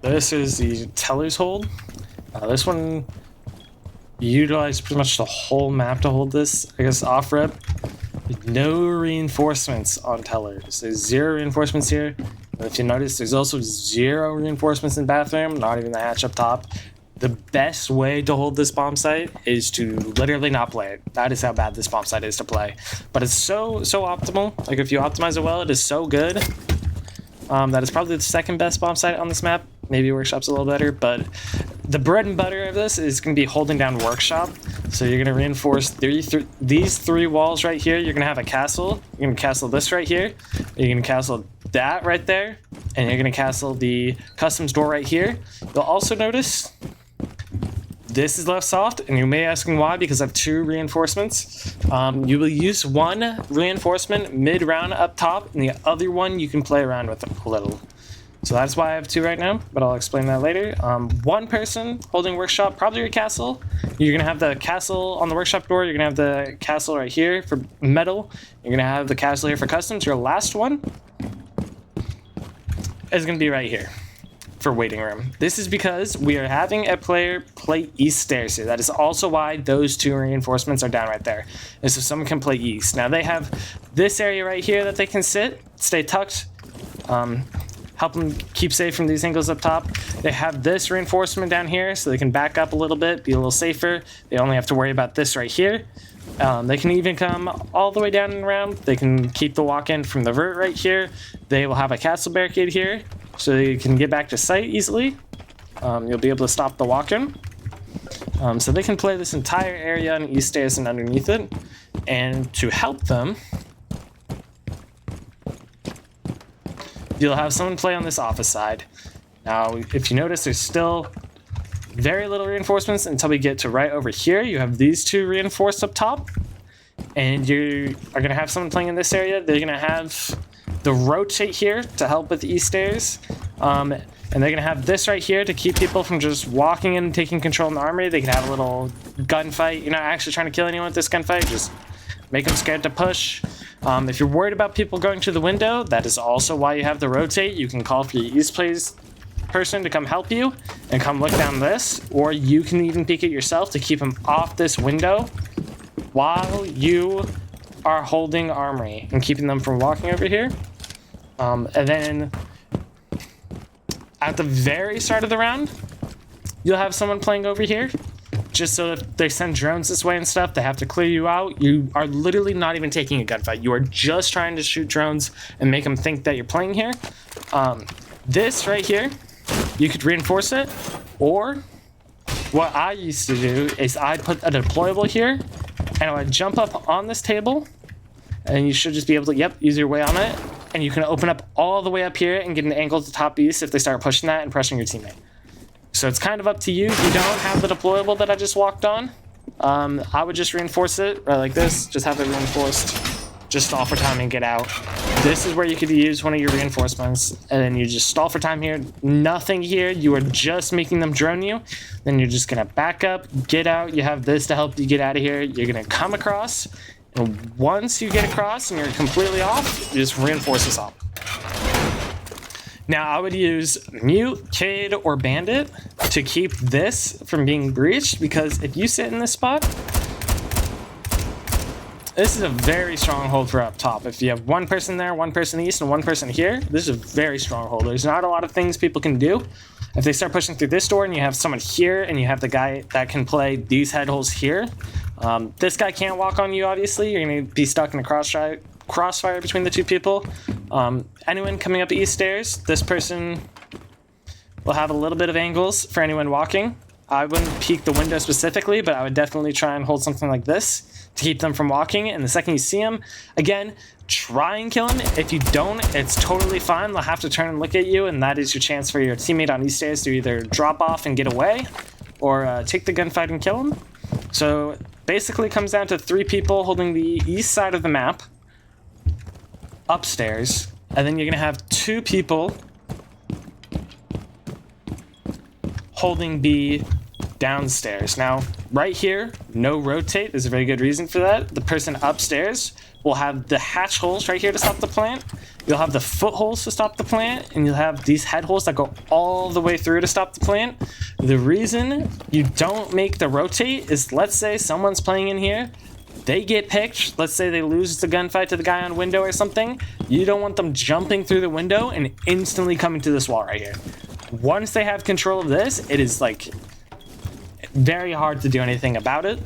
This is the Teller's Hold. This one, you utilize pretty much the whole map to hold this. I guess off rip. No reinforcements on Tellers. There's 0 reinforcements here. And if you notice, there's also 0 reinforcements in bathroom, not even the hatch up top. The best way to hold this bomb site is to literally not play it. That is how bad this bomb site is to play. But it's so optimal. Like if you optimize it well, it is so good. That is probably the second best bomb site on this map. Maybe Workshop's a little better, but the bread and butter of this is going to be holding down Workshop. So you're going to reinforce these 3 walls right here. You're going to have a castle. You're going to castle this right here. You're going to castle that right there. And you're going to castle the customs door right here. You'll also notice this is left soft, and you may be asking why, because I have 2 reinforcements. You will use 1 reinforcement mid-round up top, and the other one you can play around with a little. So that's why I have 2 right now, but I'll explain that later. 1 person holding Workshop, probably your castle. You're gonna have the castle on the Workshop door. You're gonna have the castle right here for metal. You're gonna have the castle here for customs. Your last one is gonna be right here for waiting room. This is because we are having a player play east stairs here. That is also why those 2 reinforcements are down right there, is so someone can play east. Now they have this area right here that they can stay tucked, help them keep safe from these angles up top. They have this reinforcement down here so they can back up a little bit, be a little safer. They only have to worry about this right here. They can even come all the way down and around. They can keep the walk-in from the vert right here. They will have a castle barricade here so you can get back to site easily. You'll be able to stop the walk-in. So they can play this entire area on east stairs and underneath it. And to help them, you'll have someone play on this office side. Now, if you notice, there's still very little reinforcements until we get to right over here. You have these 2 reinforced up top, and you are going to have someone playing in this area. They're going to have the rotate here to help with the east stairs, and they're going to have this right here to keep people from just walking in and taking control in the armory. They can have a little gunfight. You're not actually trying to kill anyone with this gunfight, just make them scared to push. If you're worried about people going to the window, that is also why you have the rotate. You can call for your east plays person to come help you and come look down this, or you can even peek it yourself to keep them off this window while you are holding armory and keeping them from walking over here. And then at the very start of the round, you'll have someone playing over here. Just so if they send drones this way and stuff, they have to clear you out. You are literally not even taking a gunfight. You are just trying to shoot drones and make them think that you're playing here. This right here, you could reinforce it. Or what I used to do is I'd put a deployable here, and I would jump up on this table, and you should just be able to, use your way on it. And you can open up all the way up here and get an angle to top east if they start pushing that and pressing your teammate. So it's kind of up to you. If you don't have the deployable that I just walked on, I would just reinforce it right like this. Just have it reinforced. Just stall for time and get out. This is where you could use one of your reinforcements, and then you just stall for time here. Nothing here. You are just making them drone you. Then you're just gonna back up, get out. You have this to help you get out of here. You're gonna come across, and once you get across and you're completely off, you just reinforce this up. Now, I would use Mute, Cade, or Bandit to keep this from being breached, because if you sit in this spot, this is a very strong hold for up top. If you have 1 person there, 1 person east, and 1 person here, this is a very strong hold. There's not a lot of things people can do. If they start pushing through this door and you have someone here and you have the guy that can play these head holes here, this guy can't walk on you, obviously. You're going to be stuck in a crossfire between the 2 people. Anyone coming up east stairs, this person will have a little bit of angles for anyone walking. I wouldn't peek the window specifically, but I would definitely try and hold something like this to keep them from walking. And the second you see them, again, try and kill them. If you don't, it's totally fine. They'll have to turn and look at you, and that is your chance for your teammate on east stairs to either drop off and get away, or take the gunfight and kill them. So basically it comes down to 3 people holding the east side of the map upstairs, and then you're gonna have 2 people holding B downstairs. Now, right here, no rotate. There's a very good reason for that. The person upstairs will have the hatch holes right here to stop the plant. You'll have the footholes to stop the plant, and you'll have these head holes that go all the way through to stop the plant. The reason you don't make the rotate is, let's say someone's playing in here, they get picked, let's say they lose the gunfight to the guy on window or something, you don't want them jumping through the window and instantly coming to this wall right here. Once they have control of this, it is like very hard to do anything about it.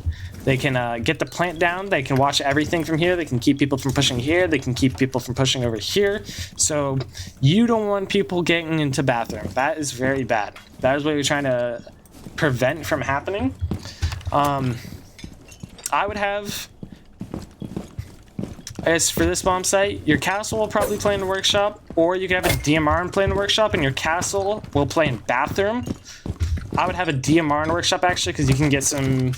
They can get the plant down, they can watch everything from here, they can keep people from pushing here, they can keep people from pushing over here. So you don't want people getting into bathroom. That is very bad. That is what you're trying to prevent from happening. I would have, I guess for this bomb site, your castle will probably play in the workshop, or you could have a DMR and play in the workshop, and your castle will play in bathroom. I would have a DMR in workshop actually, because you can get some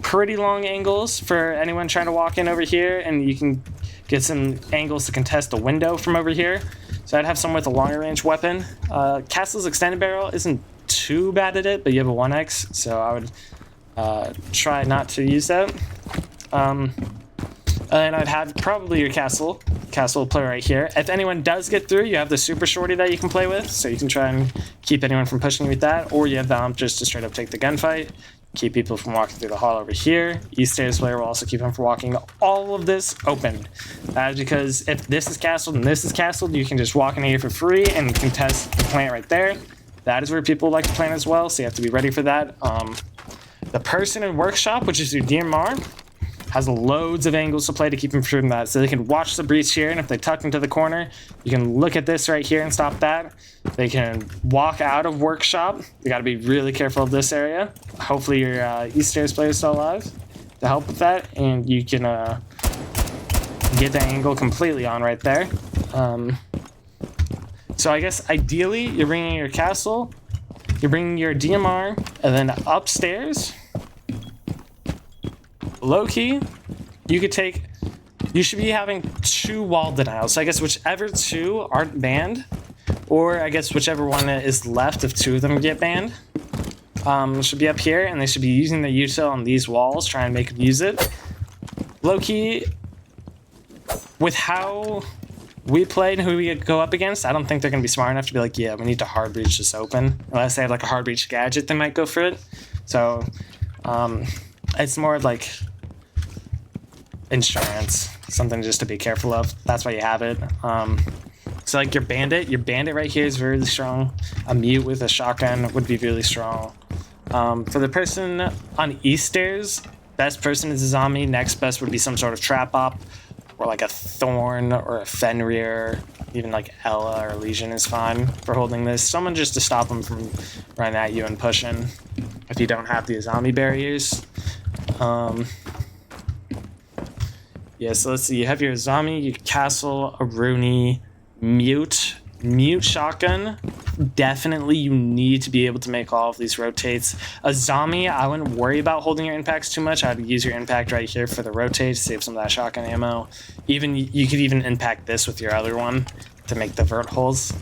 pretty long angles for anyone trying to walk in over here, and you can get some angles to contest the window from over here. So I'd have someone with a longer range weapon. Castle's extended barrel isn't too bad at it, but you have a 1x, so I would try not to use that. And I'd have probably your castle will play right here. If anyone does get through, you have the super shorty that you can play with, so you can try and keep anyone from pushing you with that, or you have the just to straight up take the gunfight, keep people from walking through the hall over here. East stairs player will also keep them from walking all of this open. That is because if this is castled and this is castled, you can just walk in here for free and contest the plant right there. That is where people like to plant as well, so you have to be ready for that. The person in workshop, which is your DMR, has loads of angles to play to keep them from that. So they can watch the breach here, and if they tuck into the corner, you can look at this right here and stop that. They can walk out of workshop. You got to be really careful of this area. Hopefully your East Stairs player is still alive to help with that, and you can get the angle completely on right there. So I guess ideally you're bringing your castle, you're bringing your DMR, and then upstairs, low-key, you should be having 2 wall denials. So I guess whichever 2 aren't banned, or I guess whichever one is left if 2 of them get banned, should be up here, and they should be using the util on these walls, try and make them use it. Low-key, with how we played and who we go up against, I don't think they're going to be smart enough to be like, yeah, we need to hard breach this open. Unless they have like a hard breach gadget, they might go for it. So it's more like insurance, something just to be careful of. That's why you have it. So like your bandit right here is really strong. A mute with a shotgun would be really strong. For the person on East Stairs, best person is a zombie. Next best would be some sort of trap op, or like a Thorn or a Fenrir. Even like Ella or Legion is fine for holding this. Someone just to stop them from running at you and pushing if you don't have the zombie barriers. Yeah, so let's see. You have your zombie, your castle, a Rooney, mute shotgun. Definitely you need to be able to make all of these rotates. A zombie, I wouldn't worry about holding your impacts too much. I'd use your impact right here for the rotate to save some of that shotgun ammo. Even you could even impact this with your other one to make the vert holes.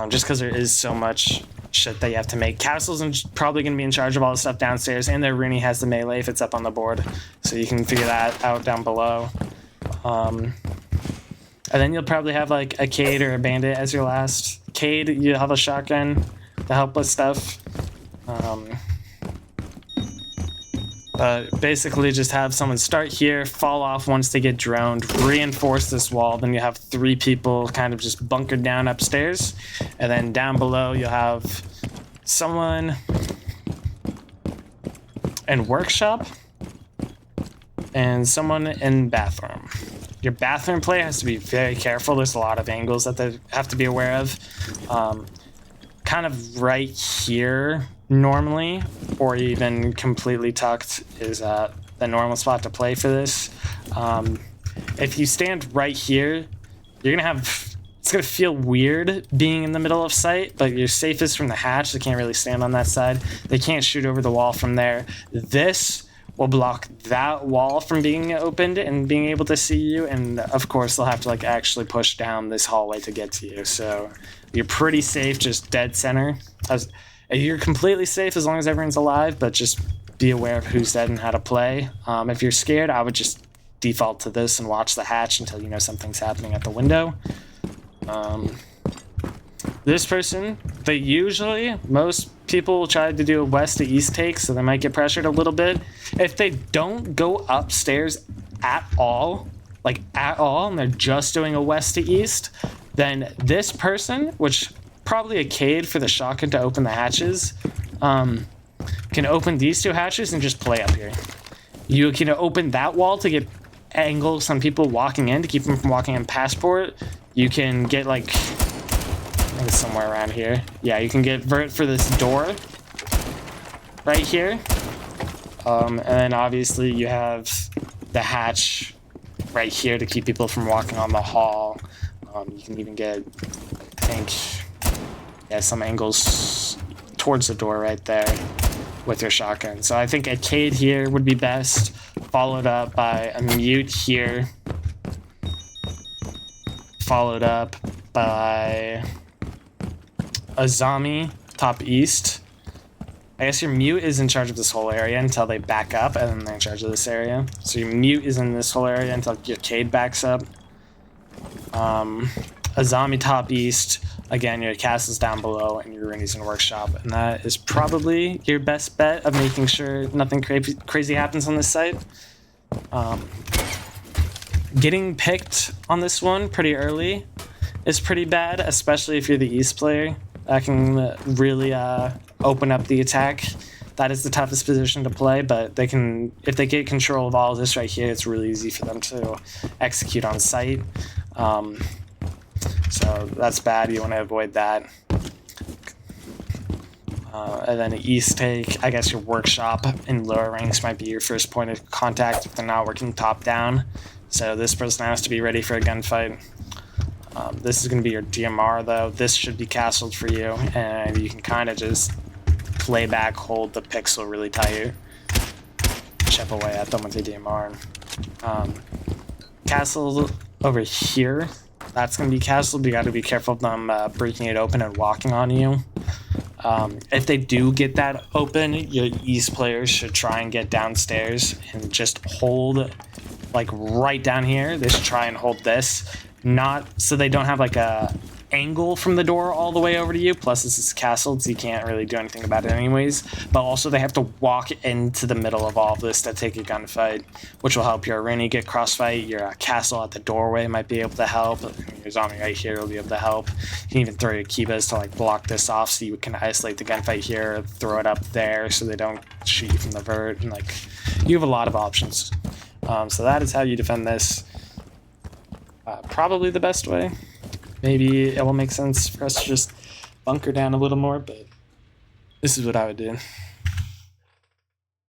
Just because there is so much shit that you have to make. Castle's probably going to be in charge of all the stuff downstairs, and their Rooney has the melee if it's up on the board, so you can figure that out down below. And then you'll probably have like a Cade or a Bandit as your last. Cade, you'll have a shotgun to help with stuff. But basically just have someone start here, fall off once they get droned, reinforce this wall, then you have 3 people kind of just bunkered down upstairs. And then down below you'll have someone in workshop and someone in bathroom. Your bathroom player has to be very careful. There's a lot of angles that they have to be aware of. Kind of right here normally, or even completely tucked is the normal spot to play for this. If you stand right here, you're gonna have, it's gonna feel weird being in the middle of sight, but you're safest from the hatch. They can't really stand on that side. They can't shoot over the wall from there. This will block that wall from being opened and being able to see you, and of course they'll have to like actually push down this hallway to get to you. So you're pretty safe just dead center. You're completely safe as long as everyone's alive, but just be aware of who's dead and how to play. If you're scared, I would just default to this and watch the hatch until you know something's happening at the window. This person, most people will try to do a west to east take, so they might get pressured a little bit. If they don't go upstairs at all, and they're just doing a west to east, then this person, which probably a Cade for the shotgun to open the hatches, can open these 2 hatches and just play up here. You can open that wall to get angles on people walking in to keep them from walking in passport. You can get like, I think it's somewhere around here. Yeah, you can get vert for this door right here. And then obviously you have the hatch right here to keep people from walking on the hall. You can even get, I think, yeah, some angles towards the door right there with your shotgun. So I think a Cade here would be best, followed up by a mute here, followed up by a zombie top east. I guess your mute is in charge of this whole area until they back up, and then they're in charge of this area. So your mute is in this whole area until your Cade backs up. A zombie top east. Again, your castle's down below, and your Rooney's in workshop. And that is probably your best bet of making sure nothing crazy happens on this site. Getting picked on this one pretty early is pretty bad, especially if you're the east player. That can really open up the attack. That is the toughest position to play, but they can, if they get control of all of this right here, it's really easy for them to execute on site. So that's bad. You want to avoid that. And then east take, I guess your workshop in lower ranks might be your first point of contact if they're not working top down. So this person has to be ready for a gunfight. This is going to be your DMR though. This should be castled for you, and you can kind of just play back, hold the pixel really tight, chip away at them with your DMR. Castle over here, that's going to be castled. You got to be careful of them breaking it open and walking on you. If they do get that open, your east players should try and get downstairs and just hold, like right down here. They should try and hold this, not so they don't have like a angle from the door all the way over to you. Plus this is castled, so you can't really do anything about it anyways. But also they have to walk into the middle of all of this to take a gunfight, which will help your Rooney get crossfight. Your castle at the doorway might be able to help. Your zombie right here will be able to help. You can even throw your Kibas to like block this off, so you can isolate the gunfight here, throw it up there so they don't shoot you from the vert, and like you have a lot of options. So that is how you defend this. Probably the best way. Maybe it will make sense for us to just bunker down a little more, but this is what I would do.